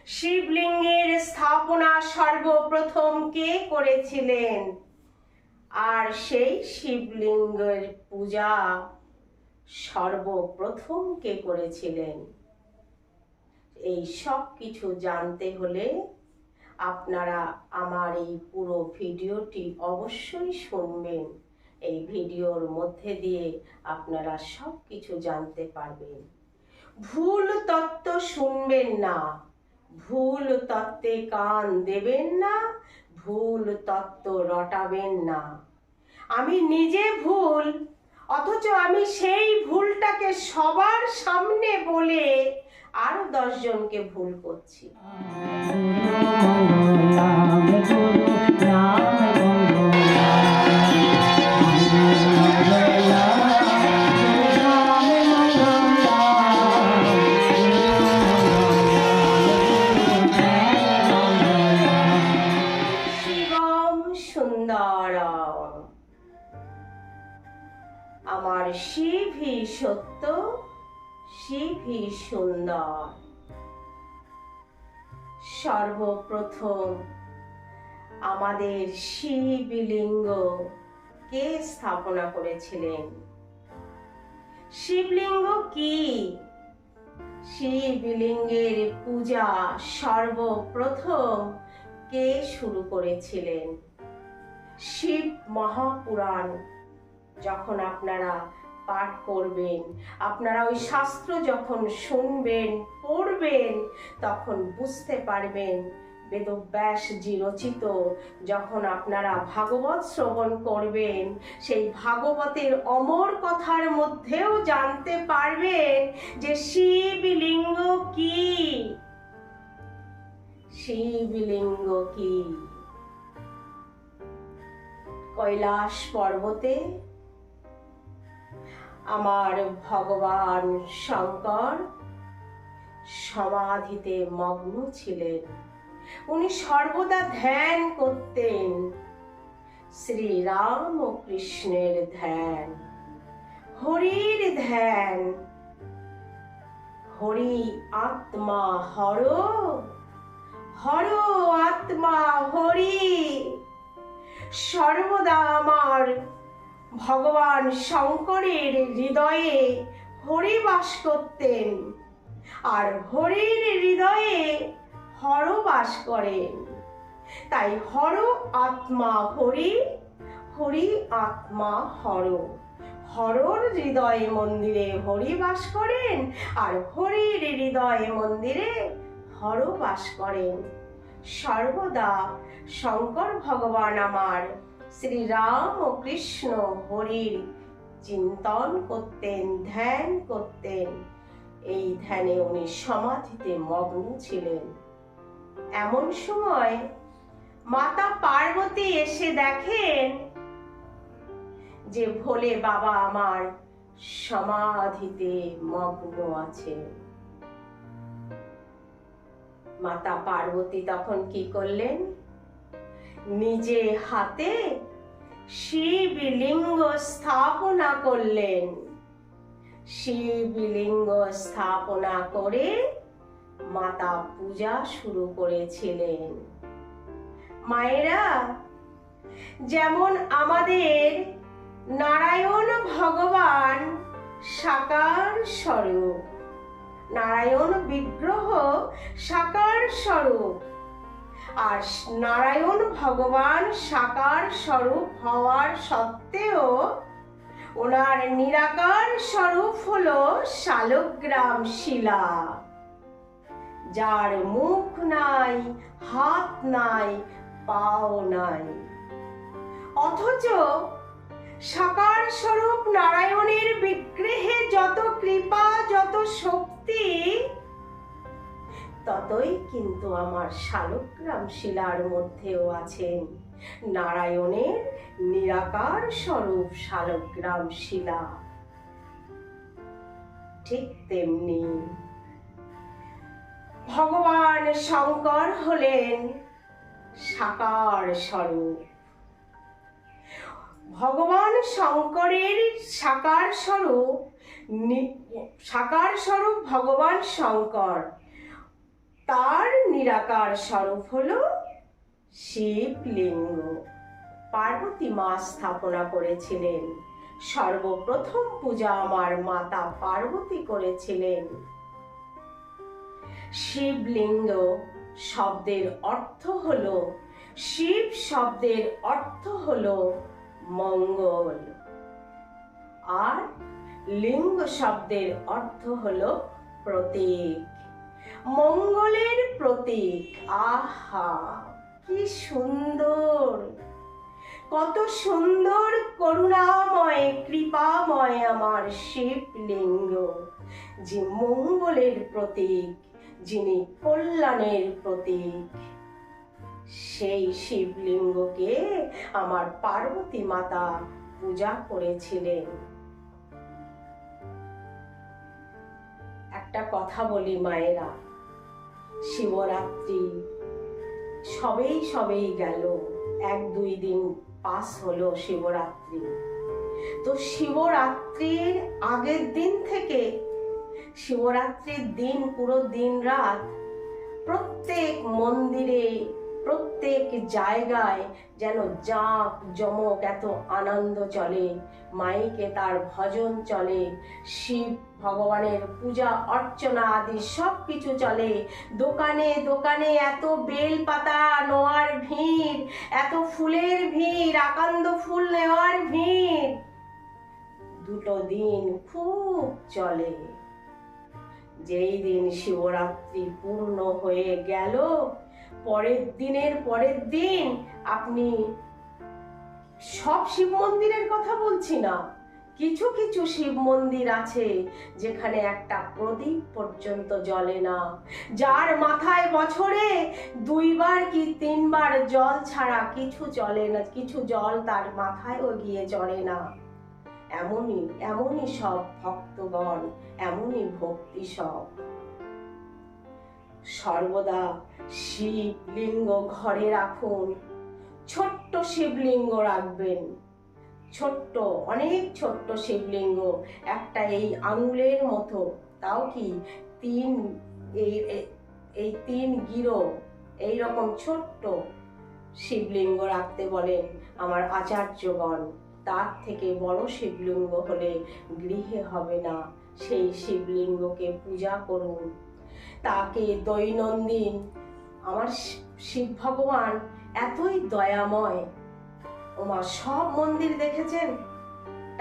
শিবলিঙ্গের স্থাপনা সর্বপ্রথম কে করেছিলেন, আর সেই শিবলিঙ্গের পূজা সর্বপ্রথম কে করেছিলেন? এই সব কিছু জানতে হলে আপনারা আমার এই পুরো ভিডিওটি অবশ্যই শুনবেন। এই ভিডিওর মধ্যে দিয়ে আপনারা সব কিছু জানতে পারবেন। ভুল তত্ত্ব শুনবেন না, ভুল তত্ত্বে কান দেবেন না, ভুল তত্ত্ব রটাবেন না। আমি নিজে ভুল, অথচ আমি সেই ভুলটাকে সবার সামনে বলে আরো 10 জনকে ভুল করছি। শিবম সুন্দরম, আমার শিবই সত্য, শিবই সুন্দর। সর্বপ্রথম আমাদের শিবলিঙ্গ কে স্থাপনা করেছিলেন? শিবলিঙ্গ কি? শিবলিঙ্গের পূজা সর্বপ্রথম কে শুরু করেছিলেন? শিব মহাপুরাণ যখন আপনারা পাঠ করবেন, আপনারা ওই শাস্ত্র যখন শুনবেন, পড়বেন, তখন বুঝতে পারবেন। বেদব্যাসজি রচিত যখন আপনারা ভাগবত শ্রবণ করবেন, সেই ভাগবতের অমর কথার মধ্যেও জানতে পারবেন যে শিবলিঙ্গ কি। শিবলিঙ্গ কি? কৈলাস পর্বতে আমার ভগবান শঙ্কর সমাধিতে মগ্ন ছিলেন। উনি সর্বদা ধ্যান করতেন, শ্রীরাম ও কৃষ্ণের ধ্যান, হরির ধ্যান। হরি আত্মা হর, হর আত্মা হরি। সর্বদা আমার ভগবান শঙ্করের হৃদয়ে হরি বাস করতেন, আর হরির হৃদয়ে হর বাস করেন। তাই হর আত্মা হরি, হরি আত্মা হর। হরর হৃদয়ে মন্দিরে হরি বাস করেন, আর হরির হৃদয়ে মন্দিরে হর বাস করেন। সর্বদা শঙ্কর ভগবান আমার শ্রীরাম ও কৃষ্ণ হরির চিন্তন করতেন, ধ্যান করতেন। এই ধ্যানে উনি সমাধিতে মগ্ন ছিলেন। এমন সময় মাতা পার্বতী এসে দেখেন যে ভোলে বাবা আমার সমাধিতে মগ্ন আছেন। মাতা পার্বতী তখন কি করলেন? নিজে হাতে শিবলিঙ্গ স্থাপনা করলেন। শিবলিঙ্গ স্থাপনা করে মাতা পূজা শুরু করেছিলেন। মায়েরা, যেমন আমাদের নারায়ণ ভগবান সাকার স্বরূপ, নারায়ণ বিগ্রহ সাকার স্বরূপ, আর নারায়ণ ভগবান সাকার স্বরূপ হওয়ার সত্ত্বেও ওনার নিরাকার স্বরূপ হলো শালগ্রাম শিলা, যার মুখ নাই, হাত নাই, পাও নাই। অথচ সাকার স্বরূপ নারায়ণের বিগ্রহে যত কৃপা, যত শক্তি, ততই কিন্তু আমার শালগ্রাম শিলার মধ্যেও আছেন নারায়ণের নিরাকার স্বরূপ শালগ্রাম শিলা। ঠিক তেমনি ভগবান শঙ্কর হলেন সাকার স্বরূপ। ভগবান শঙ্করের সাকার স্বরূপ ভগবান শঙ্কর, তার নিরাকার স্বরূপ হলো শিবলিঙ্গ। পার্বতী মা স্থাপনা করেছিলেন। সর্বপ্রথম পূজা আমার মাতা পার্বতী করেছিলেন। শিবলিঙ্গ শব্দের অর্থ হলো, শিব শব্দের অর্থ হলো মঙ্গল, আর লিঙ্গ শব্দের অর্থ হলো প্রতীক, মঙ্গলের প্রতীক। আহা, কি সুন্দর! কত সুন্দর, করুণাময়, কৃপাময় আমার শিবলিঙ্গ, যে মঙ্গলের প্রতীক, যিনি কল্যাণের প্রতীক। সেই শিবলিঙ্গকে আমার পার্বতী মাতা পূজা করেছিলেন। একটা কথা বলি মায়েরা, শিবরাত্রি সবেই গেল, 1-2 দিন পাস হলো শিবরাত্রি। তো শিবরাত্রির আগের দিন থেকে শিবরাত্রির দিন পুরো দিন রাত প্রত্যেক মন্দিরে, প্রত্যেক জায়গায় যেন জাঁক জমক, এত আনন্দ চলে। মাইকে তার ভজন চলে, শিব ভগবানের পূজা অর্চনা আদি সব কিছু চলে। দোকানে দোকানে এত বেল পাতা নেওয়ার ভিড়, এত ফুলের ভিড়, আকান্দ ফুল নেওয়ার ভিড়। 2 দিন খুব চলে। যেই দিন শিবরাত্রি পূর্ণ হয়ে গেল, পরের দিন আপনি, সব শিব মন্দিরের কথা বলছি না, কিছু কিছু শিব মন্দির আছে যেখানে একটা প্রদীপ পর্যন্ত জ্বলে না, যার মাথায় বছরে 2 বার কি 3 বার জল ছাড়া কিছু চলে না, কিছু জল তার মাথায়ও গিয়ে চড়ে না। এমনই সব ভক্তগণ, এমনই ভক্তি সব। সর্বদা শিবলিঙ্গ ঘরে রাখুন। ছোট্ট শিবলিঙ্গ রাখবেন, ছোট্ট, অনেক ছোট্ট শিবলিঙ্গ, একটা এই আঙুলের মতো, তাও কি 3 গিরো এইরকম ছোট্ট শিবলিঙ্গ রাখতে বলেন আমার আচার্যগণ। তার থেকে বড় শিবলিঙ্গ হলে গৃহে হবে না। সেই শিবলিঙ্গকে পূজা করুন, তাকে দৈনন্দিন। আমার শিব ভগবান এতই দয়াময়, ওমা সব মন্দির দেখেছেন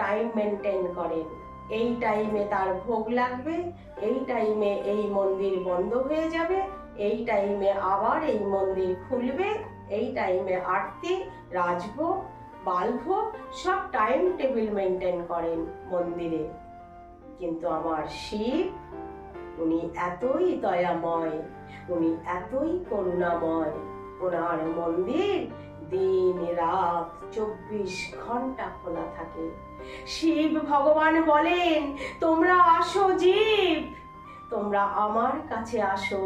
টাইম মেনটেন করেন। এই টাইমে তার ভোগ লাগবে, এই টাইমে এই মন্দির বন্ধ হয়ে যাবে, এই টাইমে আবার এই মন্দির খুলবে, এই টাইমে আরতি, রাজভোগ, বালভোগ সব টাইম টেবিল মেনটেন করেন মন্দিরে। কিন্তু আমার শিব, উনি এতই দয়াময়, উনি এতই করুণাময়, ওনার মন্দির দিন রাত 24 ঘন্টা খোলা থাকে। শিব ভগবান বলেন, তোমরা আসো জীব, তোমরা আমার কাছে আসো,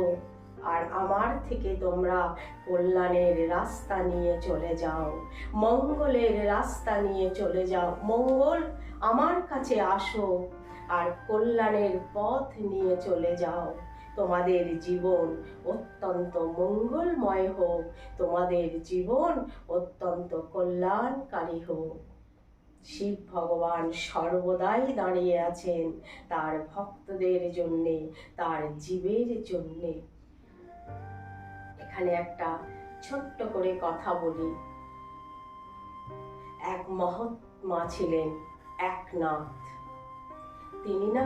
আর আমার থেকে তোমরা কল্যাণের রাস্তা নিয়ে চলে যাও, মঙ্গলের রাস্তা নিয়ে চলে যাও। মঙ্গল, আমার কাছে আসো আর কল্যাণের পথ নিয়ে চলে যাও। তোমাদের জীবন অত্যন্ত মঙ্গলময় হোক, তোমাদের জীবন অত্যন্ত কল্যাণকারী হোক। শিব ভগবান সর্বদাই দাঁড়িয়ে আছেন তার ভক্তদের জন্যে, তার জীবের জন্যে। এখানে একটা ছোট্ট করে কথা বলি। এক মহাত্মা ছিলেন একনাথ, তিনি না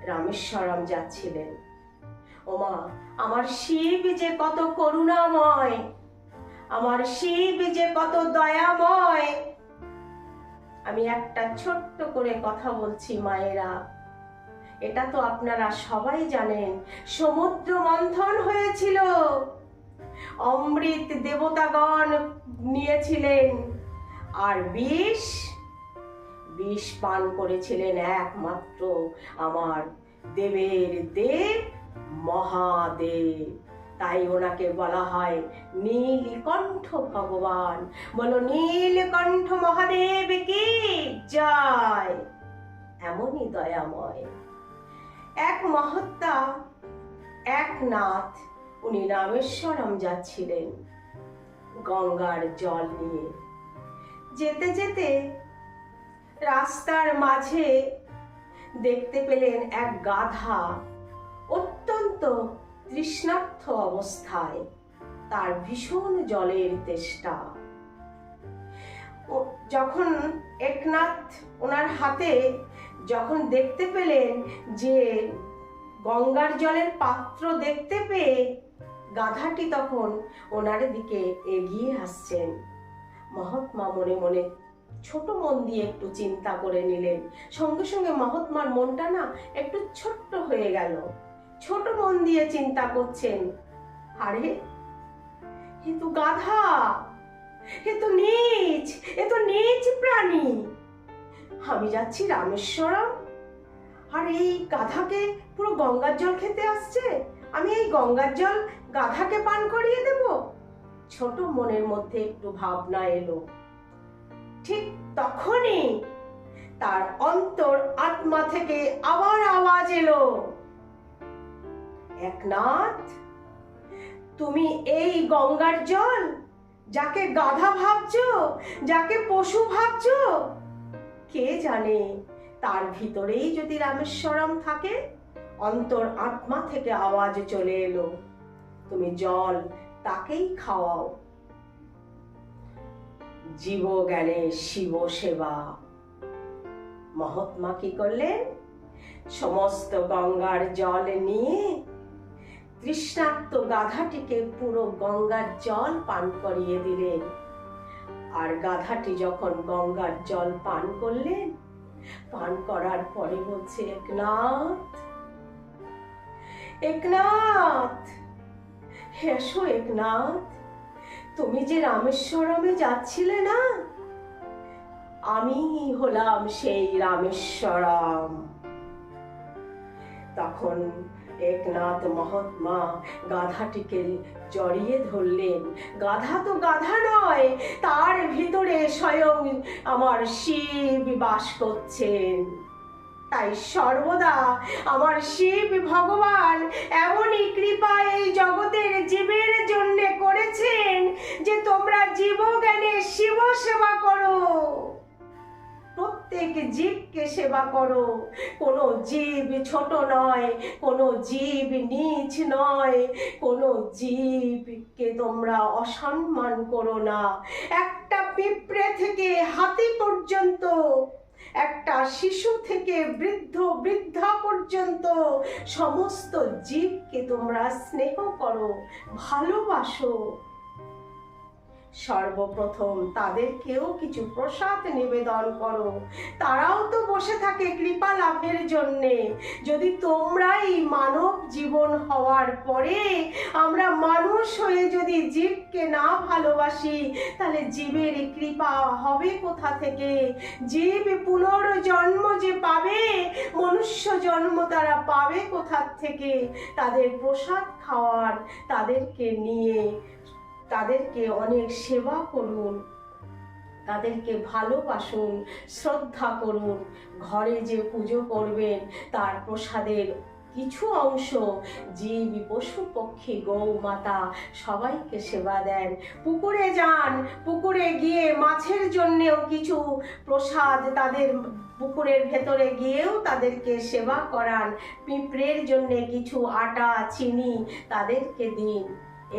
রামেশ্বরম যাচ্ছিলেন। ওমা, আমার শিব যে কত করুণাময়, আমার শিব যে কত দয়াময়। আমি একটা ছোট্ট করে কথা বলছি মায়েরা, এটা তো আপনারা সবাই জানেন। সমুদ্র মন্থন হয়েছিল, অমৃত দেবতাগণ নিয়েছিলেন, আর বিষ পান করেছিলেন একমাত্র আমার দেবের দেব মহাদেব। তাই ওনাকে বলা হয় নীলকণ্ঠ ভগবান। বলো নীলকণ্ঠ মহাদেব কি জয়। এমনই দয়াময় এক মহাত্মা একনাথ, উনি রামেশ্বরম যাচ্ছিলেন গঙ্গার জল নিয়ে। যেতে যেতে রাস্তার মাঝে দেখতে পেলেন এক গাধা অত্যন্ত তৃষ্ণার্ত অবস্থায়, তার ভীষণ জলের তেষ্টা। যখন একনাথ ওনার হাতে যখন দেখতে পেলেন যে গঙ্গার জলের পাত্র দেখতে পেয়ে গাধাটি তখন ওনার দিকে এগিয়ে আসছেন, মহাত্মা মনে মনে ছোট মন দিয়ে একটু চিন্তা করে নিলেন। সঙ্গে সঙ্গে মহাত্মার মনটা না একটু ছোট্ট হয়ে গেল। ছোট মন দিয়ে চিন্তা করছেন, আরে এ তো গাধা, এ তো নীচ প্রাণী। আমি যাচ্ছি রামেশ্বরম, আর এই গাধাকে পুরো গঙ্গার জল খেতে আসছে, আমি এই গঙ্গার জল গাধাকে পান করিয়ে দেব। ছোট মনের মধ্যে একটু ভাবনা এলো। ঠিক তখনই তার অন্তর আত্মা থেকে আবার আওয়াজ এলো, একনাথ, তুমি এই গঙ্গার জল যাকে গাধা ভাবছো, যাকে পশু ভাবছো, কে জানে তার ভিতরেই যদি রামেশ্বরম থাকে। অন্তর আত্মা থেকে আওয়াজ চলে এলো, তুমি জল তাকেই খাওয়াও। জীব জ্ঞানে শিব সেবা। মহাত্মা কি করলেন? সমস্ত গঙ্গার জল নিয়ে তৃষ্ণার্ত গাধাটিকে পুরো গঙ্গার জল পান করিয়ে দিলেন। আর গাধাটি যখন গঙ্গার জল পান করলেন, পান করার পরে বলছে, একনাথ, একনাথ, এসো একনাথ, তুমি যে রামেশ্বরমে যাচ্ছিলে না, আমি হলাম সেই রামেশ্বরম। তখন একনাথ মহাত্মা গাধাটিকে জড়িয়ে ধরলেন। গাধা তো গাধা নয়, তার ভিতরে স্বয়ং আমার শিব বাস করছেন। তাই সর্বদা আমার শিব ভগবান এমনই কৃপা এই জগতের জীবের জন্য করেছেন যে তোমরা জীব জ্ঞানে শিব সেবা করো, প্রত্যেক জীবকে সেবা করো। কোনো জীব ছোট নয়, কোনো জীব নীচ নয়, কোনো জীবকে তোমরা অসম্মান করো না। একটা পিঁপড়ে থেকে হাতি পর্যন্ত, একটা শিশু থেকে বৃদ্ধা পর্যন্ত সমস্ত জীবকে তোমরা স্নেহ করো, ভালোবাসো। সর্বপ্রথম তাদেরকেও কিছু প্রসাদ নিবেদন করো, তারাও তো বসে থাকে কৃপা লাভের জন্যে। যদি তোমরাই মানব জীবন হওয়ার পরে আমরা মানুষ হয়ে যদি জীবকে না ভালোবাসি, তাহলে জীবের কৃপা হবে কোথা থেকে? জীব পুনর্জন্ম যে পাবে, মনুষ্য জন্ম তারা পাবে কোথা থেকে? তাদের প্রসাদ খাওয়ার, তাদেরকে নিয়ে তাদেরকে অনেক সেবা করুন, তাদেরকে ভালোবাসুন, শ্রদ্ধা করুন। ঘরে যে পুজো করবেন তার প্রসাদের কিছু অংশ জীব, পশু পক্ষী, গৌ মাতা সবাইকে সেবা দেন। পুকুরে যান, পুকুরে গিয়ে মাছের জন্যেও কিছু প্রসাদ, তাদের পুকুরের ভেতরে গিয়েও তাদেরকে সেবা করান। পিঁপড়ের জন্য কিছু আটা, চিনি তাদেরকে দিন।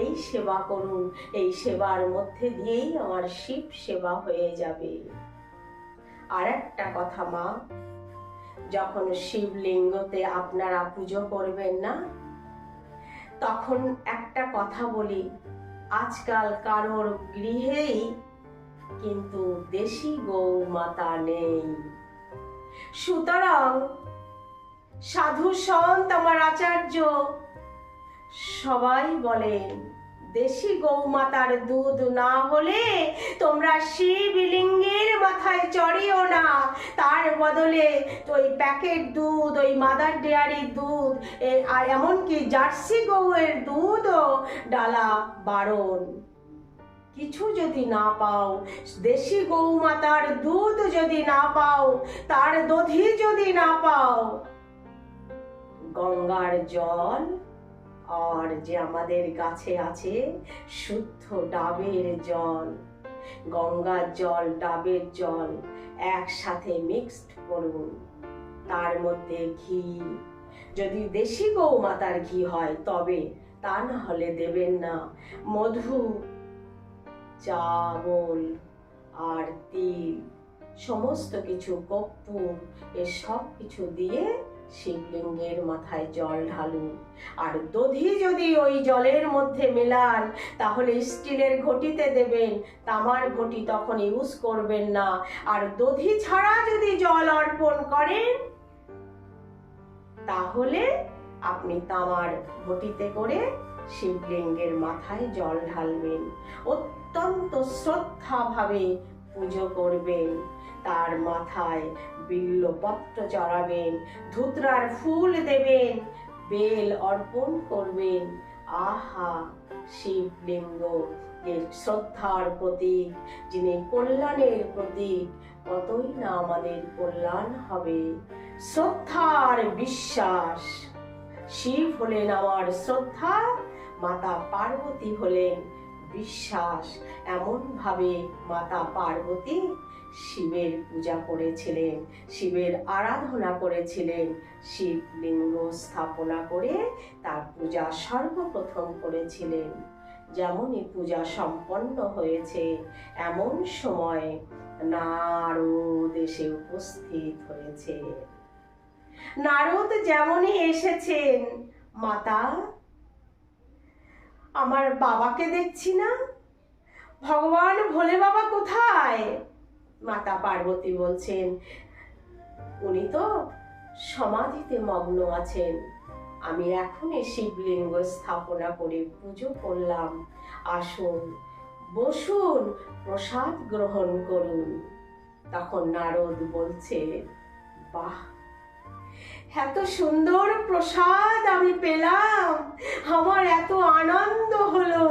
এই সেবা করুন, এই সেবার মধ্যে দিয়েই আমার শিব সেবা হয়ে যাবে। আর একটা কথা মা, যখন শিবলিঙ্গতে আপনারা পুজো করবেন না, তখন একটা কথা বলি, আজকাল কারোর গৃহেই কিন্তু দেশি গৌ মাতা নেই। সুতরাং সাধু সন্ত আমার আচার্য সবাই বলেন, দেশি গৌমাতার দুধ না হলে তোমরা শিবলিঙ্গের মাথায় চড়িও না। তার বদলে ওই প্যাকেট দুধ, ওই মাদার ডেয়ারির দুধ, আর এমনকি জার্সি গৌয়ের দুধও ডালা বারণ। কিছু যদি না পাও, দেশি গৌমাতার দুধ যদি না পাও, তার দধি যদি না পাও, গঙ্গার জল আর যে আমাদের গাছে আছে শুদ্ধ ডাবের জল, গঙ্গার জল, ডাবের জল একসাথে মিক্সড করুন। তার মধ্যে ঘি, যদি দেশি গৌমাতার ঘি হয় তবে, তা না হলে দেবেন না। মধু, চাবল আর তিল, সমস্ত কিছু, কর্পূর, এসব কিছু দিয়ে শিবলিঙ্গের মাথায় জল ঢালুন। আর দধি যদি ওই জলের মধ্যে মেলান তাহলে স্টিলের ঘটিতে দেবেন, তামার ঘটি তখন ইউজ করবেন না। আর দধি ছাড়া যদি জল অর্পণ করেন তাহলে আপনি তামার ঘটিতে করে শিবলিঙ্গের মাথায় জল ঢালবেন, অত্যন্ত শ্রদ্ধা ভাবে পুজো করবেন। তার মাথায় বিল্বপত্র চড়াবেন, ধুতরার ফুল দেবেন, বেল অর্পণ করবেন। আহা, শিবলিঙ্গ এর শ্রদ্ধার প্রতীক, যিনি কল্যাণের প্রতীক, কতই না আমাদের কল্যাণ হবে। শ্রদ্ধার বিশ্বাস, শিব হলেন আমার শ্রদ্ধা, মাতা পার্বতী হলেন বিশ্বাস। এমন ভাবে মাতা পার্বতী শিবের পূজা করেছিলেন, শিবের আরাধনা করেছিলেন, শিবলিঙ্গ স্থাপনা করে তার পূজা সর্বপ্রথম করেছিলেন। যেমনই পূজা সম্পন্ন হয়েছে এমন সময় নারদ এসে উপস্থিত হয়েছে। নারদ যেমনই এসেছেন, মাতা আমার বাবাকে দেখছি না, ভগবান ভোলে বাবা কোথায়? মাতা পার্বতী বলছেন, উনি তো সমাধিতে মগ্ন আছেন, আমি এখনই শিবলিঙ্গ স্থাপনা করে পুজো করলাম, আসুন বসুন, প্রসাদ গ্রহণ করুন। তখন নারদ বলছে, বাহ, এত সুন্দর প্রসাদ আমি পেলাম, আমার এত আনন্দ হলো।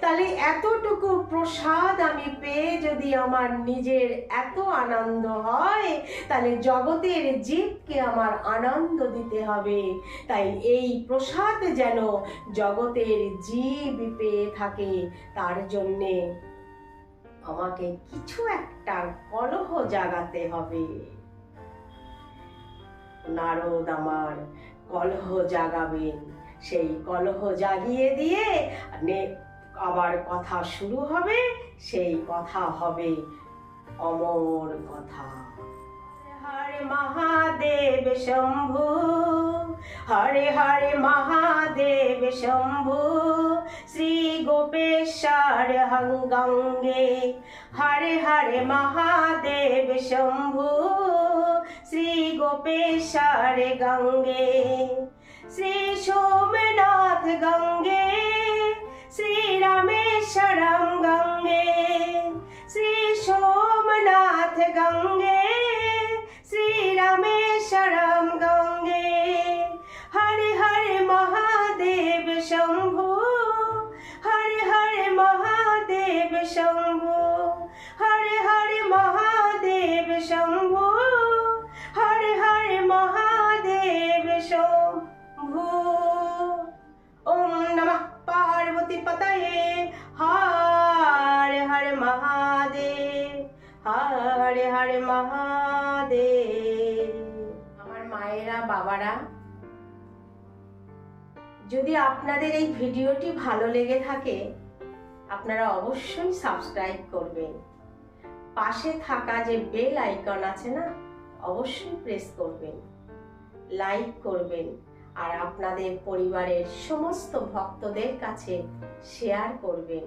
তাহলে এতটুকু প্রসাদ আমি পেয়ে যদি আমার নিজের এত আনন্দ হয়, তাহলে জগতের জীবকে আমার আনন্দ দিতে হবে। তাই এই প্রসাদ যেন জগতের জীব পেয়ে থাকে, তার জন্যে আমাকে কিছু একটা কলহ জাগাতে হবে। নারদ আমার কলহ জাগাবেন, সেই কলহ জাগিয়ে দিয়ে আবার কথা শুরু হবে, সেই কথা হবে অমর কথা। হরে মহাদেব শম্ভু, হরে হরে মহাদেব শম্ভু, শ্রী গোপেশ্বর গঙ্গে, হরে হরে মহাদেব শম্ভু, শ্রী গোপেশ্বর গঙ্গে, শ্রী সোমনাথ গঙ্গে, শ্রী রামেশ্বরম গঙ্গে, শ্রী সোমনাথ গঙ্গে, শ্রী রামেশ্বরম গঙ্গে, হরে হরে মহাদেব শম্ভু, হরে হরে মহাদেব শম্ভু, হরে হরে মহাদেব শম্ভু, হরে হরে মহাদেব শম্ভু। ওম নমঃ পার্বতী পতয়ে, হরে হরে মহাদেব, হরে হরে মহাদেব। আমার মায়েরা, বাবারা, যদি আপনাদের এই ভিডিওটি ভালো লেগে থাকে আপনারা অবশ্যই সাবস্ক্রাইব করবেন। পাশে থাকা যে বেল আইকন আছে না, অবশ্যই প্রেস করবেন, লাইক করবেন, আর আপনাদের পরিবারের সমস্ত ভক্তদের কাছে শেয়ার করবেন।